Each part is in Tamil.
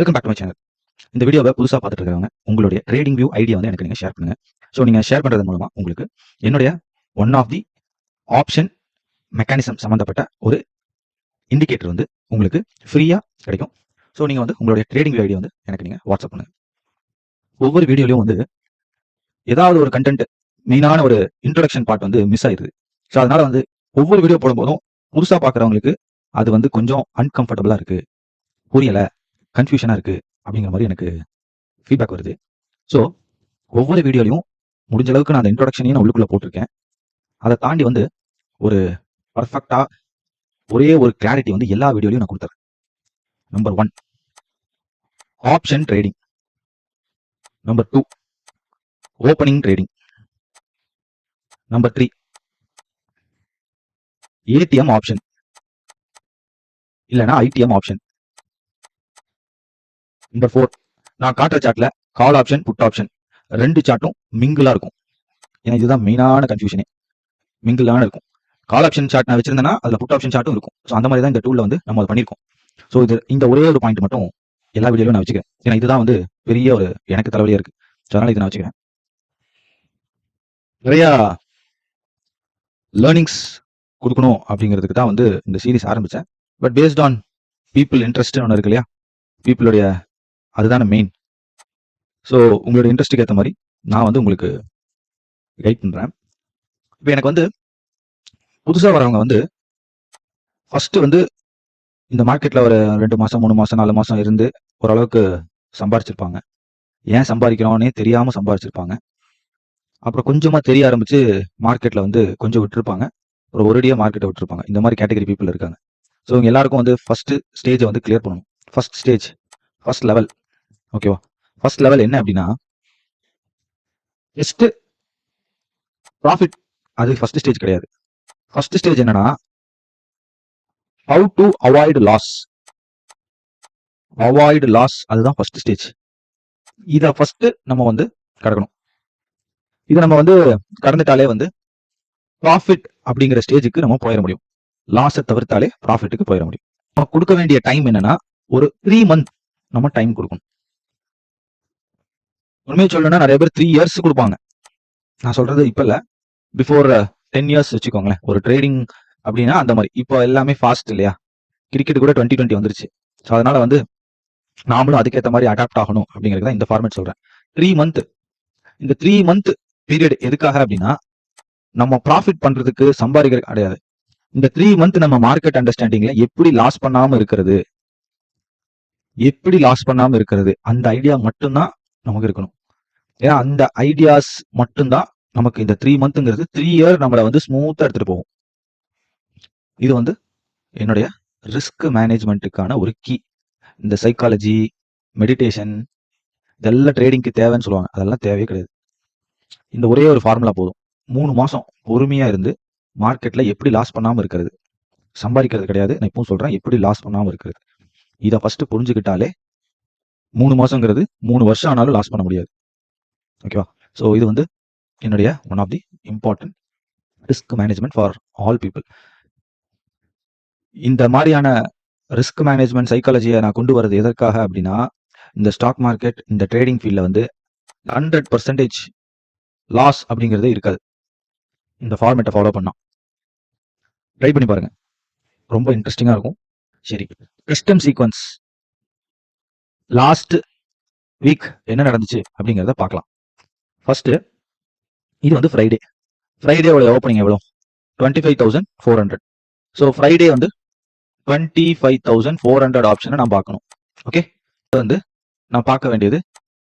Welcome back to my channel. இந்த வீடியோவை புதுசாக பார்த்துட்டு இருக்கிறவங்க உங்களுடைய ட்ரேடிங் வியூ ஐடியா வந்து எனக்கு நீங்கள் ஷேர் பண்ணுங்க. ஸோ நீங்கள் ஷேர் பண்ணுறது மூலமா உங்களுக்கு என்னுடைய one of the option mechanism சம்மந்தப்பட்ட ஒரு இண்டிகேட்டர் வந்து உங்களுக்கு ஃப்ரீயாக கிடைக்கும். ஸோ நீங்கள் வந்து உங்களுடைய ட்ரேடிங் வியூ ஐடியா வந்து எனக்கு நீங்கள் வாட்ஸ்அப் பண்ணுங்க. ஒவ்வொரு வீடியோலையும் வந்து ஏதாவது ஒரு கண்டென்ட் மெயினான ஒரு இன்ட்ரோடக்ஷன் பார்ட் வந்து மிஸ் ஆயிடுது. ஸோ அதனால வந்து ஒவ்வொரு வீடியோ போடும்போதும் புதுசாக பார்க்குறவங்களுக்கு அது வந்து கொஞ்சம் அன்கம்ஃபர்டபுளாக இருக்குது, புரியலை, கன்ஃபியூஷனாக இருக்குது அப்படிங்கிற மாதிரி எனக்கு ஃபீட்பேக் வருது. ஸோ ஒவ்வொரு வீடியோலையும் முடிஞ்ச அளவுக்கு நான் அந்த இன்ட்ரோடக்ஷனையும் நான் உள்ளுக்குள்ளே போட்டிருக்கேன். அதை தாண்டி வந்து ஒரு பர்ஃபெக்டாக ஒரே ஒரு கிளாரிட்டி வந்து எல்லா வீடியோலையும் நான் கொடுத்துறேன். Number 1 option trading, number 2 opening trading, number 3 ATM option இல்லைன்னா ஐடிஎம் ஆப்ஷன், நம்பர் 4 நான் காட்டுற சார்ட்ல கால் ஆப்ஷன் புட் ஆப்ஷன் ரெண்டு சார்ட்டும் மிங்கிளா இருக்கும். ஏன்னா இதுதான் மெயினான கன்ஃபியூஷனே, மிங்கிளான இருக்கும். கால் ஆப்ஷன் சார்ட் நான் வச்சிருந்தேன்னா அதுல புட் ஆப்ஷன் சார்ட்டும் இருக்கும். ஸோ அந்த மாதிரி தான் இந்த டூல்ல வந்து நம்ம அதை பண்ணியிருக்கோம். ஸோ இந்த ஒரே ஒரு பாயிண்ட் மட்டும் எல்லா வீடியோலையும் நான் வச்சுக்கிறேன். ஏன்னா இதுதான் வந்து பெரிய ஒரு எனக்கு தலைவலியா இருக்கு. ஸோ அதனால இதை நான் வச்சுக்கிறேன். நிறைய லேர்னிங்ஸ் கொடுக்கணும் அப்படிங்கிறதுக்கு தான் வந்து இந்த சீரிஸ் ஆரம்பித்தேன். But based on people interest ஒன்று இருக்கு இல்லையா, பீப்புளுடைய அதுதான மெயின். ஸோ உங்களோட இன்ட்ரெஸ்ட்டுக்கு ஏற்ற மாதிரி நான் வந்து உங்களுக்கு கைட் பண்ணுறேன். இப்போ எனக்கு வந்து புதுசாக வரவங்க வந்து ஃபர்ஸ்ட் வந்து இந்த மார்க்கெட்டில் ஒரு 2 மாதம் 3 மாதம் 4 மாதம் இருந்து ஓரளவுக்கு சம்பாரிச்சிருப்பாங்க. ஏன் சம்பாதிக்கிறோன்னே தெரியாமல் சம்பாரிச்சிருப்பாங்க. அப்புறம் கொஞ்சமாக தெரிய ஆரம்பிச்சு மார்க்கெட்டில் வந்து கொஞ்சம் விட்டுருப்பாங்க. ஒரு ஒரேடியாக மார்க்கெட்டை விட்டுருப்பாங்க. இந்த மாதிரி கேட்டகரி பீப்புள் இருக்காங்க. ஸோ இவங்க எல்லாருக்கும் வந்து ஃபர்ஸ்ட் ஸ்டேஜை வந்து கிளியர் பண்ணணும். ஃபர்ஸ்ட் ஸ்டேஜ், ஃபர்ஸ்ட் லெவல், ஓகேவா? ஃபர்ஸ்ட் லெவல் என்ன அப்படின்னா, ஜஸ்ட் ப்ராஃபிட், அது ஃபர்ஸ்ட் ஸ்டேஜ் கிடையாது. ஃபர்ஸ்ட் ஸ்டேஜ் என்னன்னா, how to avoid loss. Avoid loss அதுதான் ஃபர்ஸ்ட் ஸ்டேஜ். இதை ஃபர்ஸ்ட் நம்ம வந்து கடக்கணும். இதை நம்ம வந்து கடந்துட்டாலே வந்து ப்ராஃபிட் அப்படிங்கிற ஸ்டேஜுக்கு நம்ம போயிட முடியும். லாஸை தவிர்த்தாலே ப்ராஃபிட்டுக்கு போயிட முடியும். நம்ம கொடுக்க வேண்டிய டைம் என்னன்னா, ஒரு 3 மந்த் நம்ம டைம் கொடுக்கணும். உண்மையை சொல்லணும்னா நிறைய பேர் 3 இயர்ஸ் கொடுப்பாங்க. நான் சொல்றது இப்ப இல்ல, பிஃபோர் 10 இயர்ஸ் வச்சுக்கோங்களேன். ஒரு ட்ரேடிங் அப்படின்னா அந்த மாதிரி. இப்போ எல்லாமே ஃபாஸ்ட் இல்லையா, கிரிக்கெட் கூட 2020 வந்துருச்சு. ஸோ அதனால வந்து நாமளும் அதுக்கேற்ற மாதிரி அடாப்ட் ஆகணும் அப்படிங்கிறது தான் இந்த ஃபார்மேட் சொல்றேன். 3 மந்த். இந்த 3 மந்த் பீரியட் எதுக்காக அப்படின்னா, நம்ம ப்ராஃபிட் பண்றதுக்கு சம்பாதிக்கிற கிடையாது. இந்த 3 மந்த் நம்ம மார்க்கெட் அண்டர்ஸ்டாண்டிங்ல எப்படி லாஸ் பண்ணாம இருக்கிறது, அந்த ஐடியா மட்டும்தான் நமக்கு இருக்கணும். ஏன்னா அந்த ஐடியாஸ் மட்டும்தான் நமக்கு இந்த 3 மந்த்ங்கிறது 3 இயர் நம்மளை வந்து ஸ்மூத்தா எடுத்துட்டு போகும். இது வந்து என்னுடைய ரிஸ்க் மேனேஜ்மெண்ட்டுக்கான ஒரு கீ. இந்த சைக்காலஜி, மெடிடேஷன் இதெல்லாம் ட்ரேடிங்க்கு தேவைன்னு சொல்லுவாங்க. அதெல்லாம் தேவையே கிடையாது. இந்த ஒரே ஒரு ஃபார்முலா போதும். 3 மாசம் பொறுமையா இருந்து மார்க்கெட்ல எப்படி லாஸ் பண்ணாம இருக்கிறது, சம்பாதிக்கிறது கிடையாது. நான் இப்பவும் சொல்றேன், எப்படி லாஸ் பண்ணாம இருக்கிறது. இதை ஃபர்ஸ்ட் புரிஞ்சுக்கிட்டாலே 3 மாசங்கிறது 3 வருஷம் ஆனாலும் லாஸ் பண்ண முடியாது. ஓகேவா? ஸோ இது வந்து என்னுடைய one of the important risk management for all people. இந்த மாதிரியான ரிஸ்க் மேனேஜ்மெண்ட் சைக்காலஜியை நான் கொண்டு வரது எதற்காக அப்படின்னா, இந்த ஸ்டாக் மார்க்கெட், இந்த ட்ரேடிங் ஃபீல்ட்ல வந்து 100% லாஸ் அப்படிங்கிறதே இருக்காது. இந்த ஃபார்மேட்டை ஃபாலோ பண்ணா ட்ரை பண்ணி பாருங்க, ரொம்ப இன்ட்ரெஸ்டிங்கா இருக்கும். சரி, கஸ்டம் சீக்வன்ஸ் லாஸ்ட் வீக் என்ன நடந்துச்சு அப்படிங்கிறத பார்க்கலாம். ஃபர்ஸ்ட் இது வந்து ஃப்ரைடேவோட ஓப்பனிங் எவ்வளோ? 25,400. ஸோ ஃப்ரைடே வந்து 25,400 ஆப்ஷனை நான் பார்க்கணும். ஓகே, வந்து நான் பார்க்க வேண்டியது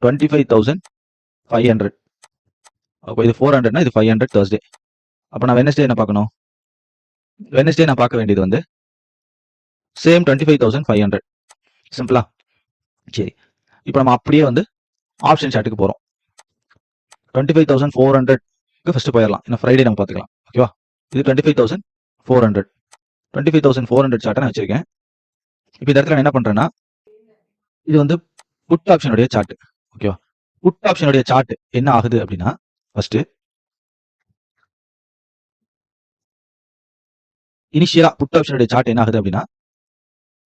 25,500. அப்போ இது 400னா இது 500 Thursday. அப்போ நான் வெனஸ்டே என்ன பார்க்கணும்? வெனஸ்டே நான் பார்க்க வேண்டியது வந்து சேம் 25,500. சிம்பிளா? சரி, இப்போ நம்ம அப்படியே வந்து ஆப்ஷன் சார்ட்டுக்கு போகிறோம். 25,400க்கு ஃபர்ஸ்ட் போயிடலாம். ஏன்னா ஃப்ரைடே நம்ம பார்த்துக்கலாம். ஓகேவா? இது 25,400. 25,400 சார்ட்டை நான் வச்சிருக்கேன். இப்போ இந்த இடத்துல நான் என்ன பண்றேன்னா, இது வந்து புட் ஆப்ஷனுடைய சார்ட். ஓகேவா? புட் ஆப்ஷனுடைய சார்ட் என்ன ஆகுது அப்படின்னா, ஃபர்ஸ்ட் இனிஷியலா புட் ஆப்ஷனுடைய சார்ட் என்ன ஆகுது அப்படின்னா,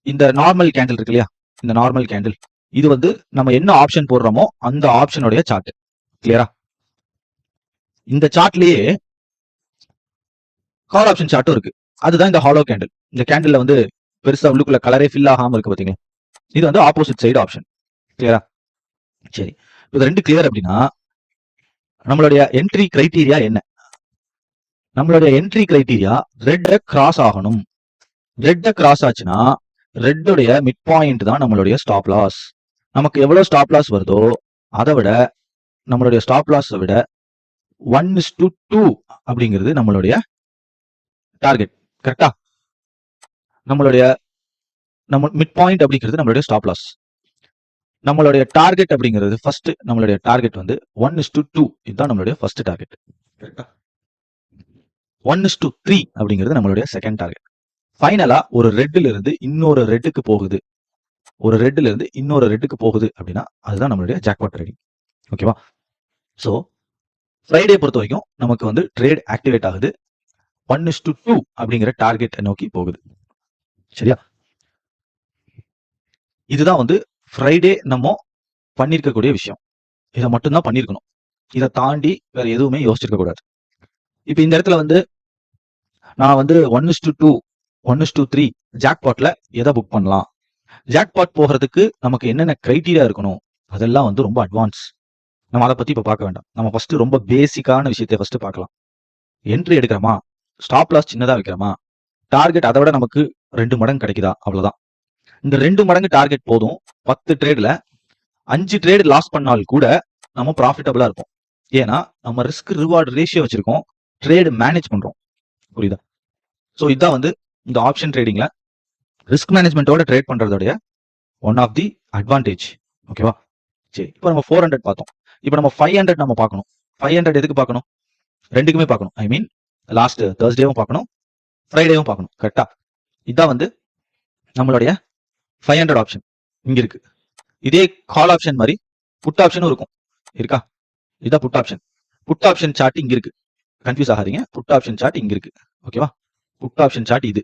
இந்த நார்மல் கேண்டில் இருக்கு இல்லையா, இந்த நார்மல் கேண்டில் இது வந்து நம்ம என்ன ஆப்ஷன் போடுறோமோ அந்த ஆப்ஷனுடைய சார்ட். கிளியரா? இந்த சார்ட்லயே கால் ஆப்ஷன் சார்ட்டும் இருக்கு. அதுதான் இந்த ஹாலோ கேண்டில். இந்த கேண்டில்ல வந்து பெருசா உள்ளுக்குள்ள கலரே ஃபில் ஆகாம இருக்கு பாத்தீங்களா? இது வந்து ஆப்போசிட் சைடு ஆப்ஷன். கிளியரா? சரி, இது ரெண்டு கிளியர் அப்படின்னா நம்மளுடைய என்ட்ரி கிரைட்டீரியா என்ன? நம்மளுடைய என்ட்ரி கிரைட்டீரியா ரெட்ட கிராஸ் ஆகணும். ரெட்ட கிராஸ் ஆச்சுன்னா ரெட்டுடைய மிட் பாயிண்ட் தான் நம்மளுடைய ஸ்டாப் லாஸ். நமக்கு எவ்வளவு ஸ்டாப் லாஸ் வருதோ அதை விட நம்மளுடைய ஸ்டாப் லாஸ் விட 1:2 அப்படிங்கிறது நம்மளுடைய டார்கெட். கரெக்டா? நம்மளுடைய மிட் பாயிண்ட் அப்படிங்கிறது நம்மளுடைய ஸ்டாப் லாஸ். நம்மளுடைய டார்கெட் அப்படிங்கிறது ஃபர்ஸ்ட் நம்மளுடைய டார்கெட் வந்து 1:2 இதுதான் நம்மளுடைய ஃபர்ஸ்ட் டார்கெட். கரெக்டா? 1:3 அப்படிங்கிறது நம்மளுடைய செகண்ட் டார்கெட். ஃபைனலா ஒரு ரெட்ல இருந்து இன்னொரு ரெட்டுக்கு போகுது, ஒரு ரெட்ல இருந்து இன்னொரு ரெட்டுக்கு போகுது அப்படின்னா அதுதான் நம்மளுடைய ஜாக்பாட் ட்ரேடிங். ஓகேவா? ஸோ ஃப்ரைடே பொறுத்த வரைக்கும் நமக்கு வந்து ட்ரேட் ஆக்டிவேட் ஆகுது, 1:2 அப்படிங்கிற டார்கெட் நோக்கி போகுது. சரியா? இதுதான் வந்து ஃப்ரைடே நம்ம பண்ணிருக்கக்கூடிய விஷயம். இதை மட்டும்தான் பண்ணிருக்கணும். இதை தாண்டி வேற எதுவுமே யோசிச்சிருக்க கூடாது. இப்ப இந்த இடத்துல வந்து நான் வந்து 1:2 1:3 ஜாக்பாட்ல எதை புக் பண்ணலாம், ஜாக்பாட் போகிறதுக்கு நமக்கு என்னென்ன கிரைட்டீரியா இருக்கணும், அதெல்லாம் வந்து ரொம்ப அட்வான்ஸ். நம்ம அதை பத்தி இப்ப பார்க்க வேண்டாம். நம்ம ஃபர்ஸ்ட் ரொம்ப பேசிக்கான விஷயத்தை ஃபர்ஸ்ட் பார்க்கலாம். என்ட்ரி எடுக்கிறோமா, ஸ்டாப் லாஸ் சின்னதா வைக்கிறோமா, டார்கெட் அதை விட நமக்கு 2 மடங்கு கிடைக்குதா, அவ்வளவுதான். இந்த 2 மடங்கு டார்கெட் போதும். 10 ட்ரேட்ல 5 ட்ரேட் லாஸ் பண்ணால் கூட நம்ம ப்ராஃபிட்டபிளா இருப்போம். ஏன்னா நம்ம ரிஸ்க் ரிவார்டு ரேஷியோ வச்சிருக்கோம், ட்ரேட் மேனேஜ் பண்றோம். புரியுதா? ஸோ இதான் வந்து இந்த ஆப்ஷன் ட்ரேடிங்ல ரிஸ்க் மேனேஜ்மெண்டோட ட்ரேட் பண்றதோடைய ஒன் ஆஃப் தி அட்வான்டேஜ். ஓகேவா? சரி, இப்போ நம்ம 400 பார்த்தோம். இப்போ நம்ம 500 நம்ம பார்க்கணும். 500 எதுக்கு பார்க்கணும்? ரெண்டுக்குமே பார்க்கணும். ஐ மீன் லாஸ்ட் தேர்ஸ்டேவும் பார்க்கணும், ஃப்ரைடேவும் பார்க்கணும். கரெக்டா? இதான் வந்து நம்மளுடைய 500 ஆப்ஷன் இங்க இருக்கு. இதே கால் ஆப்ஷன் மாதிரி புட் ஆப்ஷனும் இருக்கும். இருக்கா? இதான் put option. Put option chart இங்க இருக்கு. கன்ஃபியூஸ் ஆகாதீங்க. புட் ஆப்ஷன் சார்ட் இங்க இருக்கு. ஓகேவா? புட் ஆப்ஷன் சார்ட் இது.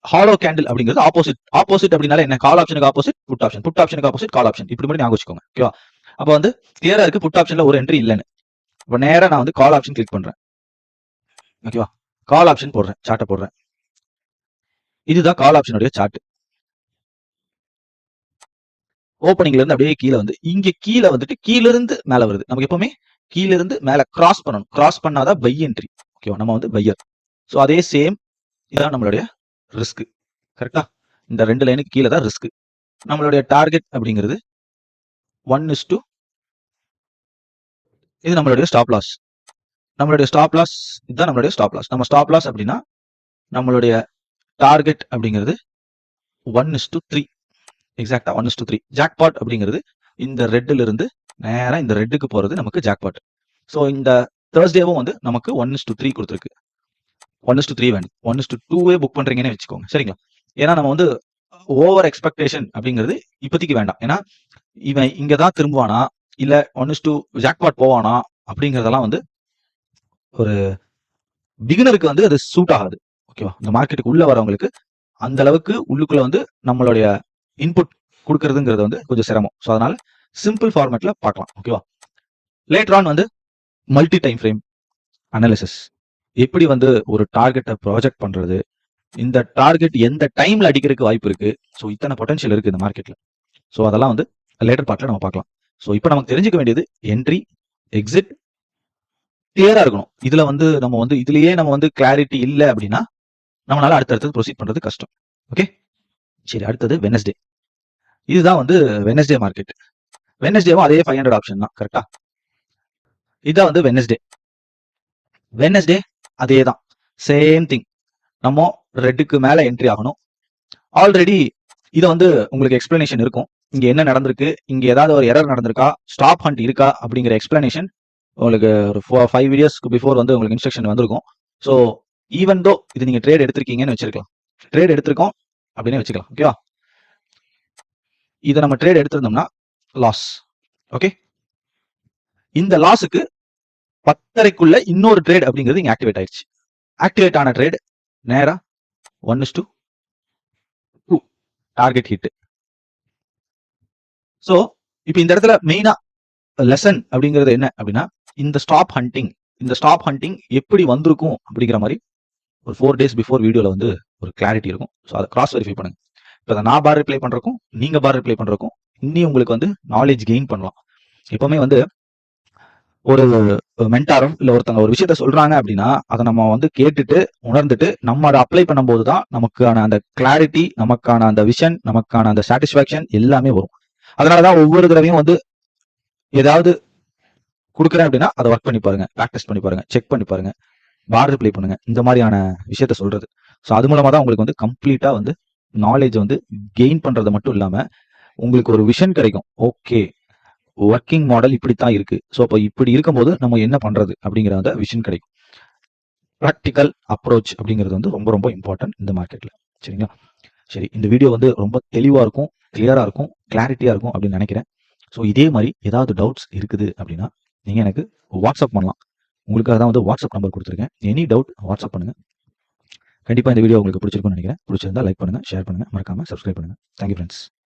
ஹாலோ கேண்டில் அப்படிங்கிறது ஆப்போசிட். ஆப்போசிட் அப்படினால என்ன? கால் ஆப்ஷனுக்கு ஆப்போசிட் புட் ஆப்ஷன், புட் ஆப்ஷனுக்கு ஆப்போசிட் கால் ஆப்ஷன். இப்படி மட்டும் ஞாபகம் வச்சுக்கோங்க. ஓகேவா? அப்ப வந்து கிளியரா இருக்கு புட் ஆப்ஷன்ல ஒரு என்ட்ரி இல்லைன்னு. இப்ப நேரா நான் வந்து கால் ஆப்ஷன் கிளிக் பண்றேன். ஓகேவா? கால் ஆப்ஷன் போடுறேன், சார்ட்டை போடுறேன். இதுதான் கால் ஆப்ஷனுடைய சார்ட். ஓப்பனிங்ல இருந்து அப்படியே கீழே வந்து இங்க கீழே வந்துட்டு கீழ இருந்து மேல வருது. நமக்கு எப்பவுமே கீழ இருந்து மேல கிராஸ் பண்ணணும். கிராஸ் பண்ணாதான் பை என்ட்ரி. ஓகேவா? நம்ம வந்து பையர். ஸோ அதே சேம் இதான் நம்மளுடைய ரிஸ்க். கரெக்டா? இந்த 2 லைனுக்கு கீழே தான் ரிஸ்க். நம்மளுடைய டார்கெட் அப்படிங்கிறது 1:2 இது நம்மளுடைய ஸ்டாப் லாஸ். நம்மளுடைய ஸ்டாப் லாஸ் இதுதான் நம்மளுடைய ஸ்டாப் லாஸ். நம்ம ஸ்டாப் லாஸ் அப்படின்னா நம்மளுடைய டார்கெட் அப்படிங்கிறது 1:3. எக்ஸாக்டா 1:3. ஜாக்பாட் அப்படிங்கிறது இந்த ரெட்ல இருந்து நேரா இந்த ரெட்டுக்கு போறது நமக்கு ஜாக்பாட். ஸோ இந்த தேர்ஸ்டேவும் வந்து நமக்கு 1:3 கொடுத்துருக்கு. 1:3 வேணும். 1:2 புக் பண்றீங்கன்னு வச்சுக்கோங்க. சரிங்களா? ஏன்னா நம்ம வந்து ஓவர் எக்ஸ்பெக்டேஷன் அப்படிங்கிறது இப்போதைக்கு வேண்டாம். ஏன்னா இவன் இங்கதான் திரும்புவானா இல்ல 1:2 ஜாக்பாட் போவானா அப்படிங்கறதெல்லாம் வந்து ஒரு பிகினருக்கு வந்து அது சூட் ஆகாது. ஓகேவா? இந்த மார்க்கெட்டுக்கு உள்ள வரவங்களுக்கு அந்த அளவுக்கு உள்ளுக்குள்ள வந்து நம்மளுடைய இன்புட் கொடுக்கறதுங்கிறது வந்து கொஞ்சம் சிரமம். ஸோ அதனால சிம்பிள் ஃபார்மேட்ல பார்க்கலாம். ஓகேவா? லேட்டர் ஆன் வந்து மல்டி டைம் ஃப்ரேம் அனாலிசிஸ், எப்படி வந்து ஒரு டார்கெட்டை ப்ராஜெக்ட் பண்றது, இந்த டார்கெட் எந்த டைம்ல அடிக்கிறதுக்கு வாய்ப்பு இருக்கு. ஸோ இத்தனை பொட்டன்ஷியல் இருக்கு இந்த மார்க்கெட்ல. ஸோ அதெல்லாம் வந்து லேட்டர் பார்ட்ல நம்ம பார்க்கலாம். ஸோ இப்போ நமக்கு தெரிஞ்சுக்க வேண்டியது என்ட்ரி, எக்ஸிட் கிளியரா இருக்கணும். இதுல வந்து நம்ம வந்து இதுலயே நம்ம வந்து கிளாரிட்டி இல்லை அப்படின்னா நம்மளால அடுத்தடுத்து ப்ரொசீட் பண்றது கஷ்டம். ஓகே, சரி. அடுத்தது வெனஸ்டே. இதுதான் வந்து வெனஸ்டே மார்க்கெட். வெனஸ்டேவும் அதே 500 ஆப்ஷன் தான். கரெக்டா? இதான் வந்து வெனஸ்டே. வெனஸ்டே அதே தான், சேம் திங். நம்ம ரெட்டுக்கு மேல என்ட்ரி ஆகணும். ஆல்ரெடி இதை வந்து உங்களுக்கு எக்ஸ்பிளனேஷன் இருக்கும். இங்க என்ன நடந்திருக்கு, இங்க ஏதாவது ஒரு எரர் நடந்திருக்கா, ஸ்டாப் ஹண்ட் இருக்கா அப்படிங்கிற எக்ஸ்பிளனேஷன் உங்களுக்கு ஒரு 5 வீடியோஸ்க்கு பிஃபோர் வந்து உங்களுக்கு இன்ஸ்ட்ரக்ஷன் வந்திருக்கும். ஸோ ஈவன் தோ இது நீங்க ட்ரேட் எடுத்திருக்கீங்கன்னு வச்சிருக்கலாம், ட்ரேட் எடுத்திருக்கோம் அப்படின்னு வச்சுக்கலாம். ஓகேவா? இதை நம்ம ட்ரேட் எடுத்திருந்தோம்னா லாஸ். ஓகே, இந்த லாஸுக்கு 10:30க்குள்ள இன்னொரு ட்ரேட் அப்படிங்கிறது இங்க ஆக்டிவேட் ஆயிடுச்சு. ஆக்டிவேட் ஆன ட்ரேட் நேரா 1:2 டார்கெட் ஹிட். ஸோ இப்போ இந்த இடத்துல மெயினா லெசன் அப்படிங்கிறது என்ன அப்படின்னா, இந்த ஸ்டாப் ஹண்டிங் எப்படி வந்திருக்கும் அப்படிங்கிற மாதிரி ஒரு 4 days பிஃபோர் வீடியோல வந்து ஒரு கிளாரிட்டி இருக்கும். ஸோ அதை கிராஸ் வெரிஃபை பண்ணுங்க. இப்போ அதை நான் பார் ரிப்ளை பண்றதுக்கும் நீங்க பார் ரிப்ளை பண்றதுக்கும் இன்னும் உங்களுக்கு வந்து நாலேஜ் கெயின் பண்ணலாம். எப்பவுமே வந்து ஒரு மென்டாரோ இல்ல ஒருத்தங்க ஒரு விஷயத்த சொல்றாங்க அப்படின்னா அதை நம்ம வந்து கேட்டுட்டு உணர்ந்துட்டு நம்ம அதை அப்ளை பண்ணும்போது தான் நமக்கான அந்த கிளாரிட்டி, நமக்கான அந்த விஷன், நமக்கான அந்த சாட்டிஸ்பாக்சன் எல்லாமே வரும். அதனாலதான் ஒவ்வொரு தடவையும் வந்து ஏதாவது கொடுக்குறேன் அப்படின்னா அதை ஒர்க் பண்ணி பாருங்க, ப்ராக்டிஸ் பண்ணி பாருங்க, செக் பண்ணி பாருங்க, பார் ரிப்ளை பண்ணுங்க, இந்த மாதிரியான விஷயத்த சொல்றது. ஸோ அது மூலமா தான் உங்களுக்கு வந்து கம்ப்ளீட்டா வந்து நாலேஜ் வந்து கெயின் பண்றது மட்டும் இல்லாம உங்களுக்கு ஒரு விஷன் கிடைக்கும். ஓகே, ஒர்க்கிங் மாடல் இப்படித்தான் இருக்கு. ஸோ அப்போ இப்படி இருக்கும்போது நம்ம என்ன பண்றது அப்படிங்கிற அந்த விஷன் கிடைக்கும். ப்ராக்டிக்கல் அப்ரோச் அப்படிங்கிறது வந்து ரொம்ப ரொம்ப இம்பார்ட்டன்ட் இந்த மார்க்கெட்ல. சரிங்களா? சரி, இந்த வீடியோ வந்து ரொம்ப தெளிவா இருக்கும், கிளியரா இருக்கும், கிளாரிட்டியா இருக்கும் அப்படின்னு நினைக்கிறேன். ஸோ இதே மாதிரி ஏதாவது டவுட்ஸ் இருக்குது அப்படின்னா நீங்க எனக்கு வாட்ஸ்அப் பண்ணலாம். உங்களுக்காக தான் வந்து வாட்ஸ்அப் நம்பர் கொடுத்துருக்கேன். எனி டவுட் வாட்ஸ்அப் பண்ணுங்க. கண்டிப்பா இந்த வீடியோ உங்களுக்கு பிடிச்சிருக்கும்னு நினைக்கிறேன். பிடிச்சிருந்தா லைக் பண்ணுங்க, ஷேர் பண்ணுங்க, மறக்காம சப்ஸ்கிரைப் பண்ணுங்க. Thank you friends.